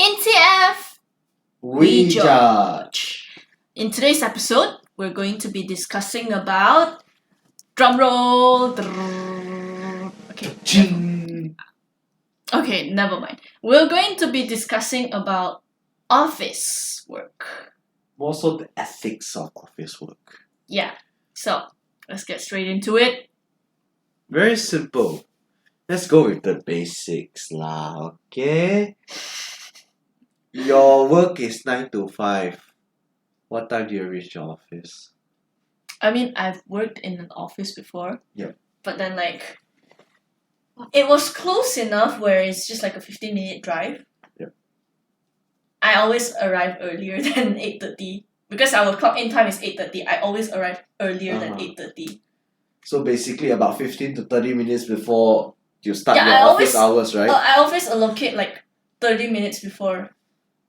NTF We judge. In today's episode, we're going to be discussing about drumroll. Okay. Ching. Okay, never mind. We're going to be discussing about office work. More so the ethics of office work. Yeah. So let's get straight into it. Very simple. Let's go with the basics lah, okay? Your work is 9 to 5. What time do you reach your office? I mean, I've worked in an office before. Yeah. But then it was close enough where it's just like a 15-minute drive. Yep. I always arrive earlier than 8:30 because our clock in time is 8:30. I always arrive earlier than 8:30. So basically about 15 to 30 minutes before you start Yeah, your office hours, right? I always allocate like 30 minutes before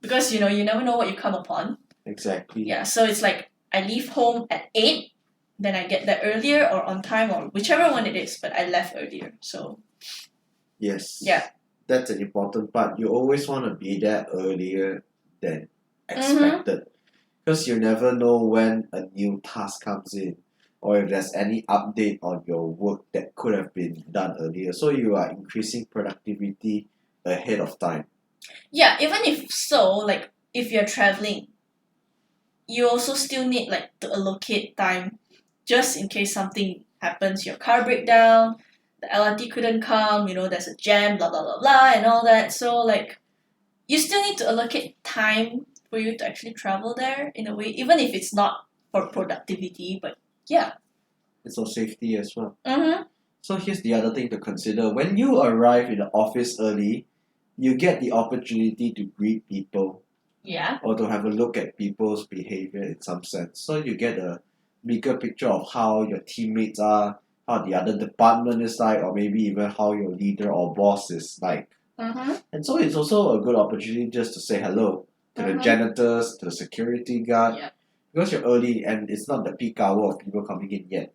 because you never know what you come upon. Exactly. Yeah, so it's like I leave home at 8, then I get there earlier or on time or whichever one it is, but I left earlier. So Yes. yeah. That's an important part. You always want to be there earlier than expected. Because you never know when a new task comes in or if there's any update on your work that could have been done earlier. So you are increasing productivity ahead of time. Yeah, even if you're traveling, you also still need to allocate time just in case something happens, your car break down, the LRT couldn't come, there's a jam, blah blah blah blah and all that. So you still need to allocate time for you to actually travel there in a way, even if it's not for productivity, but yeah. It's for safety as well. Mm-hmm. So here's the other thing to consider. When you arrive in the office early, you get the opportunity to greet people. Yeah. Or to have a look at people's behavior in some sense. So you get a bigger picture of how your teammates are, how the other department is like, or maybe even how your leader or boss is like. Mm-hmm. And so it's also a good opportunity just to say hello to the janitors, to the security guard. Yep. Because you're early and it's not the peak hour of people coming in yet.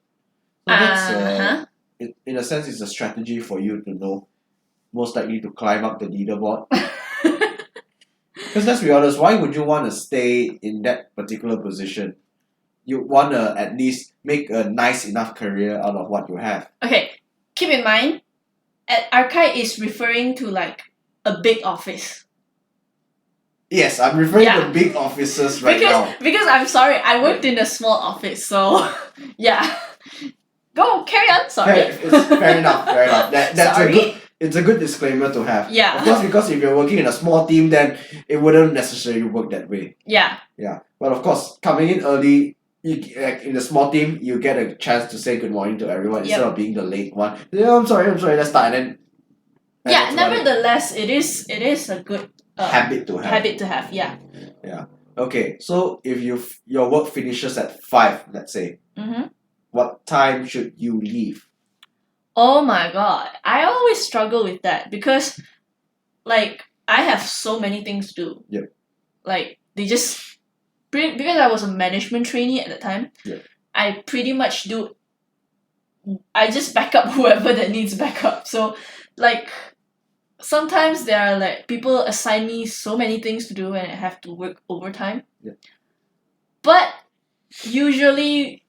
So that's, in a sense, it's a strategy for you to know most likely to climb up the leaderboard. Because let's be honest, why would you want to stay in that particular position? You want to at least make a nice enough career out of what you have. Okay, keep in mind, archive is referring to a big office. Yes, I'm referring to big offices now. Because I'm sorry, I worked in a small office, so yeah. Go, carry on, sorry. It's fair enough, fair enough. It's a good disclaimer to have. Yeah. Of course, because if you're working in a small team, then it wouldn't necessarily work that way. Yeah. Yeah. But of course, coming in early, in a small team, you get a chance to say good morning to everyone instead of being the late one. Yeah, I'm sorry, let's start. And then nevertheless, it is a good habit to have. Habit to have, yeah. Yeah. Okay, so if your work finishes at 5, let's say, what time should you leave? Oh my god, I always struggle with that because I have so many things to do. Yep. Because I was a management trainee at the time, I pretty much I just back up whoever that needs backup. So sometimes there are people assign me so many things to do and I have to work overtime. Yep. But usually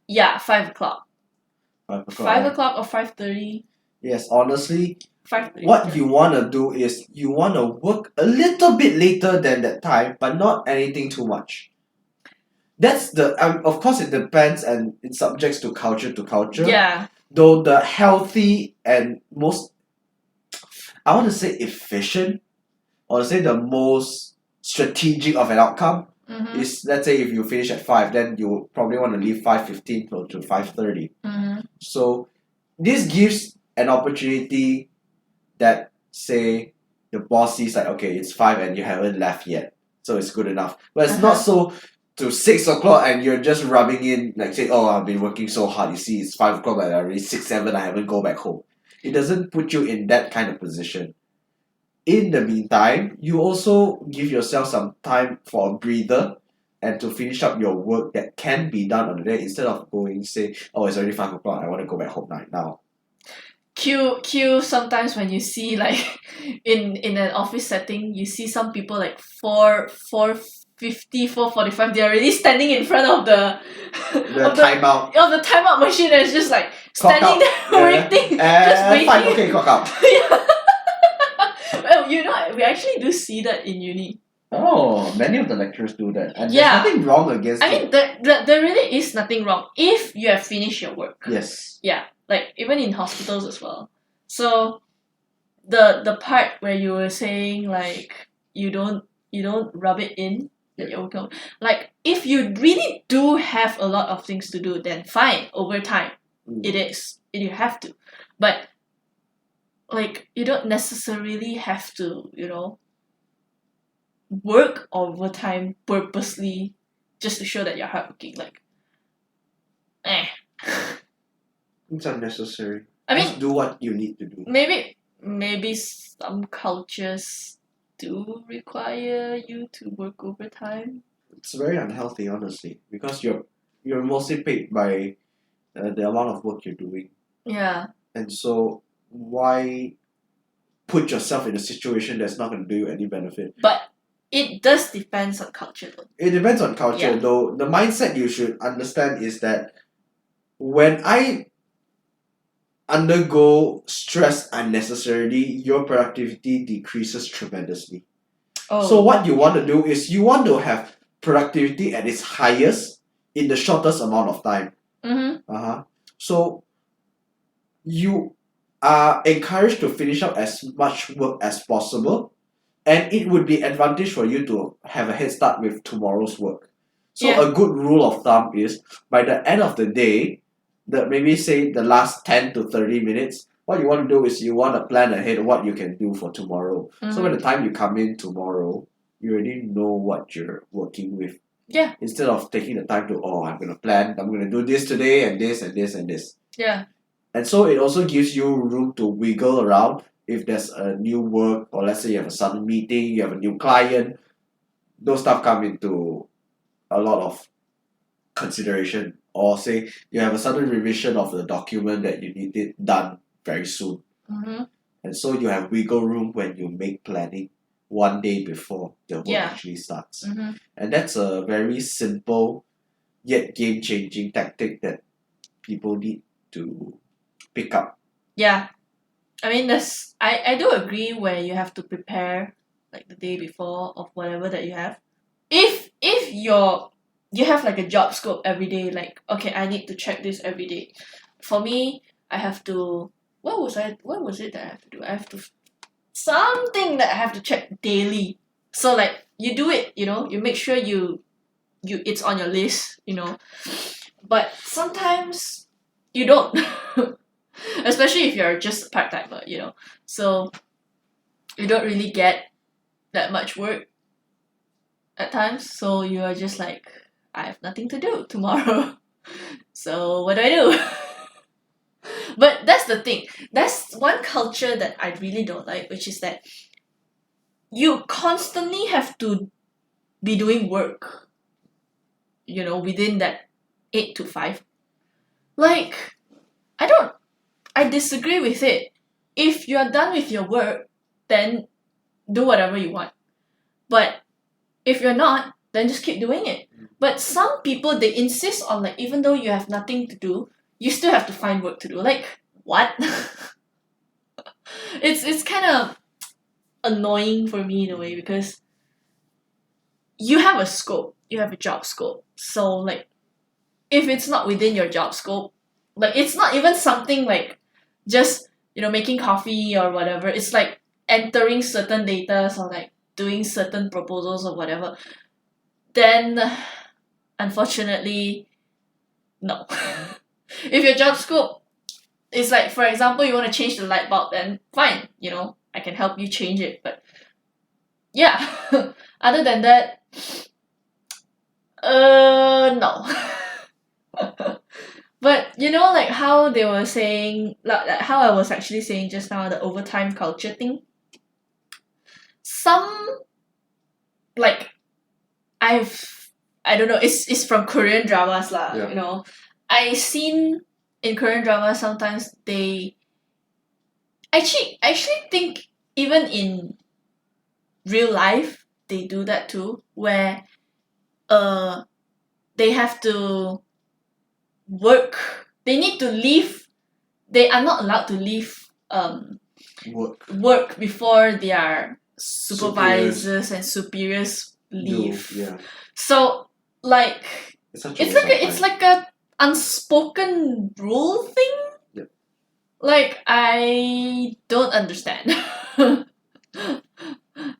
5 o'clock. 5 o'clock. 5 o'clock or 5:30. Yes, honestly, 5:30. what you want to do is you want to work a little bit later than that time, but not anything too much. That's of course it depends and it's subjects to culture. Yeah. Though the healthy and most, I want to say efficient, or to say the most strategic of an outcome is, let's say if you finish at 5, then you probably want to leave 5:15 to 5:30. So this gives an opportunity that, say, the boss sees okay, it's 5 and you haven't left yet, so it's good enough. But it's not so to 6 o'clock and you're just rubbing in say, oh, I've been working so hard, you see it's 5 o'clock but already 6, 7, I haven't go back home. It doesn't put you in that kind of position. In the meantime, you also give yourself some time for a breather and to finish up your work that can be done on the day instead of going say, oh, it's already 5 o'clock, I want to go back home right now. Q sometimes when you see like in an office setting, you see some people like 4:50, 4:45, they're already standing in front of the The timeout. of the timeout machine, and it's just like Clock standing out. there waiting. Just waiting. Fine, okay, clock out. Yeah. Well, you know, we actually do see that in uni. Oh, many of the lecturers do that. And Yeah. there's nothing wrong against I it. mean, there really is nothing wrong if you have finished your work. Yes. Yeah, like even in hospitals as well. So the part where you were saying like you don't rub it in that you're working on, like if you really do have a lot of things to do, then fine, overtime. It is. You have to. But like you don't necessarily have to, you know, work overtime purposely just to show that you're hardworking. Like It's unnecessary. I mean, Just do what you need to do. maybe some cultures do require you to work overtime. It's very unhealthy, honestly, because you're mostly paid by the amount of work you're doing, Yeah. and so why put yourself in a situation that's not going to do you any benefit? But it does depends on culture though. It depends on culture, Yeah. though. The mindset you should understand is that when I undergo stress unnecessarily, your productivity decreases tremendously. Oh. So what you want to do is you want to have productivity at its highest in the shortest amount of time. Mm-hmm. So you are encouraged to finish up as much work as possible, and it would be advantage for you to have a head start with tomorrow's work. So Yeah. a good rule of thumb is by the end of the day, maybe say the last 10 to 30 minutes, what you want to do is you want to plan ahead of what you can do for tomorrow. So by the time you come in tomorrow, you already know what you're working with. Yeah. Instead of taking the time to, I'm going to plan, I'm going to do this today and this and this and this. Yeah. And so it also gives you room to wiggle around if there's a new work, or let's say you have a sudden meeting, you have a new client. Those stuff come into a lot of consideration. Or say you have a sudden revision of the document that you need it done very soon. Mm-hmm. And so you have wiggle room when you make planning one day before the work Yeah. actually starts. Mm-hmm. And that's a very simple yet game-changing tactic that people need to pick up. Yeah. I mean, I do agree where you have to prepare like the day before of whatever that you have. If you have like a job scope every day, like okay, I need to check this every day. For me, I have to what was it that I have to do? I have to something that I have to check daily. So like you do it, you know, you make sure you it's on your list, you know. But sometimes you don't. Especially if you're just a part-timer, you know. So you don't really get that much work at times. So you are just like, I have nothing to do tomorrow. So what do I do? But that's the thing. That's one culture that I really don't like, which is that you constantly have to be doing work, you know, within that 8 to 5. Like, I disagree with it. If you're done with your work, then do whatever you want. But if you're not, then just keep doing it. But some people, they insist on like, even though you have nothing to do, you still have to find work to do. Like, what? It's kind of annoying for me in a way, because you have a scope, you have a job scope. So like, if it's not within your job scope, like it's not even something like just, you know, making coffee or whatever. It's like entering certain data or like doing certain proposals or whatever. Then unfortunately, no. If your job scope is like, for example, you want to change the light bulb, then fine, you know, I can help you change it. But yeah, other than that, no. But you know, like how they were saying, like how I was actually saying just now, the overtime culture thing. Some, like, I don't know, it's from Korean dramas lah. Yeah. You know, I seen in Korean dramas sometimes they I actually think even in real life they do that too, where they have to work. They need to leave. They are not allowed to leave work before their supervisors and superiors leave. Yeah. So like It's such it's like a unspoken rule thing. Yep. Like I don't understand.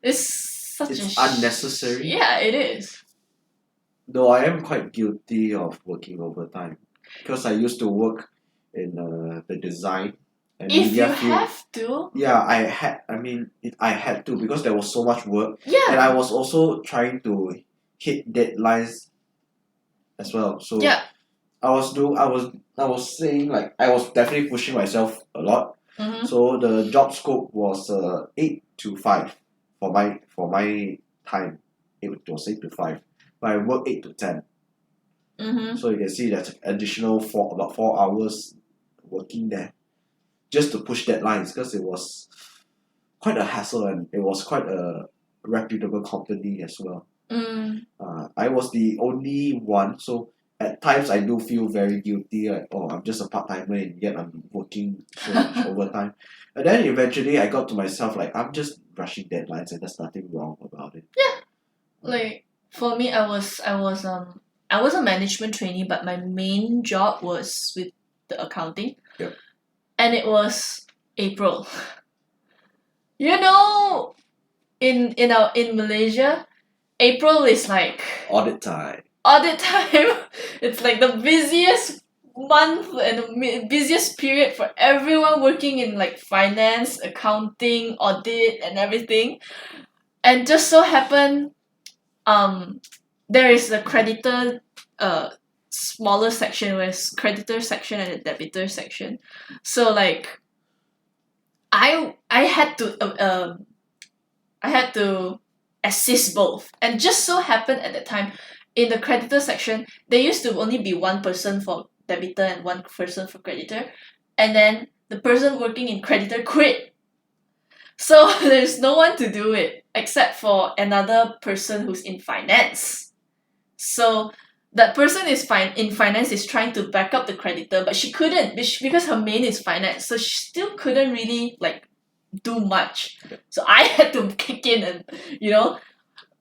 It's unnecessary. Yeah, it is. Though I am quite guilty of working overtime because I used to work in the design and If media you field. have to. Yeah, I had to because there was so much work, and Yeah. I was also trying to hit deadlines as well. So Yeah. I was saying like I was definitely pushing myself a lot. Mm-hmm. So the job scope was 8 to 5 for my time. It was 8 to 5. But I work 8 to 10. Mm-hmm. So you can see that's additional about 4 hours working there just to push deadlines because it was quite a hassle and it was quite a reputable company as well. I was the only one, so at times I do feel very guilty, like, oh, I'm just a part-timer and yet I'm working so much overtime. And then eventually I got to myself like, I'm just rushing deadlines and there's nothing wrong about it. Like for me, I was a management trainee, but my main job was with the accounting. Yep. And it was April. You know, in Malaysia, April is like Audit time. It's like the busiest month and the busiest period for everyone working in like finance, accounting, audit, and everything. And just so happen, there is a creditor smaller section where it's creditor section and a debitor section. So like I had to assist both, and just so happened at the time in the creditor section there used to only be one person for debitor and one person for creditor, and then the person working in creditor quit. So there's no one to do it except for another person who's in finance. So that person in finance is trying to back up the creditor, but she couldn't because her main is finance, so she still couldn't really like do much. So I had to kick in and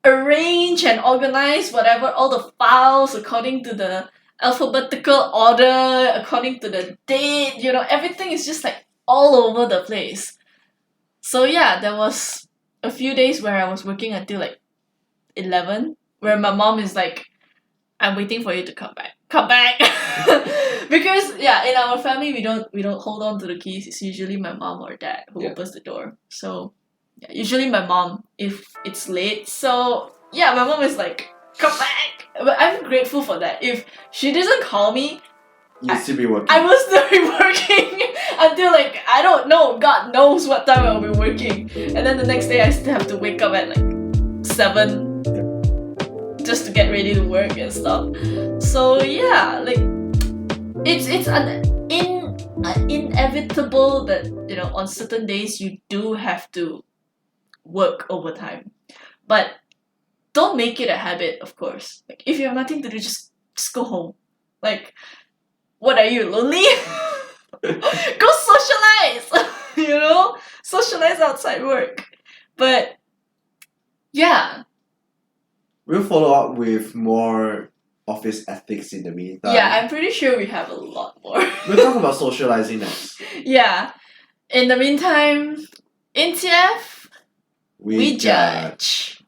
arrange and organize all the files according to the alphabetical order, according to the date. Everything is just like all over the place. So yeah, there was a few days where I was working until like 11, where my mom is like, I'm waiting for you to come back. Because yeah, in our family we don't hold on to the keys. It's usually my mom or dad who opens the door. So yeah, usually my mom if it's late. So yeah, my mom is like, come back. But I'm grateful for that. If she doesn't call me, You'll still be working. I will still be working until like I don't know, God knows what time I'll be working. And then the next day I still have to wake up at like 7 just to get ready to work and stuff. So yeah, like it's inevitable that on certain days you do have to work overtime, but don't make it a habit. Of course, like if you have nothing to do, just go home. Like, what are you, lonely? Go socialize. Socialize outside work. But yeah. We'll follow up with more office ethics in the meantime. Yeah, I'm pretty sure we have a lot more. We'll talk about socializing next. Yeah. In the meantime, NTF, we judge.